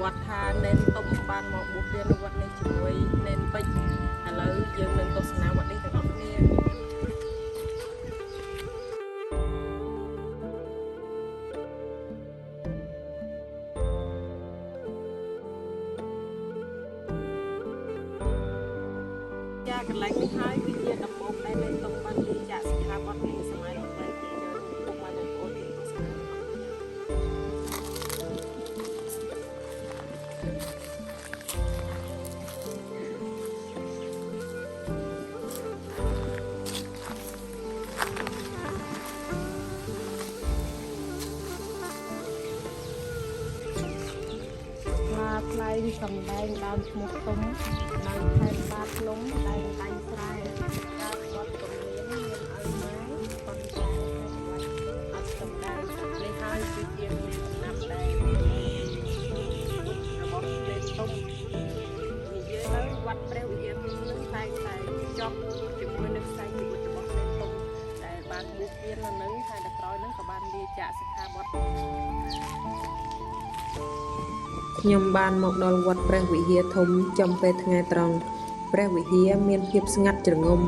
วัดทาเน้นต้มบานหมอกบุกเรียนวัดในช่วยเน้นไปแล้วยังเน้นตัวสนามวัดนี้แต่ก็เนี่ยยากกันไรไม่ท้ายวิทยาดับโบกได้เน้นต้มบานที่จะสิคาวัดนี้สมัยเราไปเจอพวกมันโอนตัวสนามផ្លៃសំដែងដើមឈ្មោះទុំនៅខេត្តបាត់លំតែដៃស្រែការបត់ទំនៀមមានឲ្យម៉ែប៉ុន្តែអត់សំដែងនេះហើយគឺជាមានដំណាប់ដែររបស់លេខទុំនិយាយទៅវត្តព្រះវិហារនឹងតែចប់ជាមួយនឹងខ្សែជីវិតរបស់លេខទុំដែលបានបួសរៀននៅនឹងហើយដល់ក្រោយនឹងក៏បានលាចាកសិក្ខាបទខ្ញុំបានមកដល់វត្តព្រះវិហារធំចំពេលថ្ងៃត្រង់ព្រះវិហារមានភាពស្ងាត់ជ្រងំ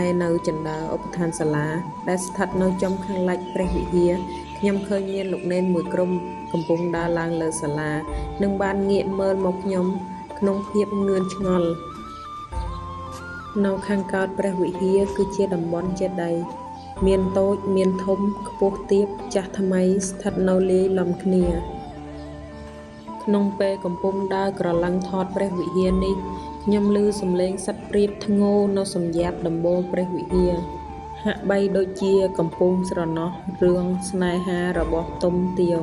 ឯនៅចណ្ដាលឧបដ្ឋានសាលាដែលស្ថិតនៅចំខាងលិចព្រះវិហារខ្ញុំឃើញមានលោកនេនមួយក្រុមកំពុងដើរឡើងលើសាលានិងបានងាកមើលមកខ្ញុំក្នុងភាពងឿនឆ្ងល់នៅខាងកើតព្រះវិហារគឺជាតំបន់ចេតិយមានតូចមានធំខ្ពស់ទាបចាស់ថ្មីស្ថិតនៅលាយឡំគ្នាក្នុងពេលកំពុងដើរក្រឡឹងថតព្រះវិហារនេះខ្ញុំឮសំឡេងសត្វព្រាបធ្ងោនៅសំយ៉ាបដំបូលព្រះវិហារហាក់បីដូចជាកំពុងស្រណោះរឿងស្នេហារបស់ទុំទាវ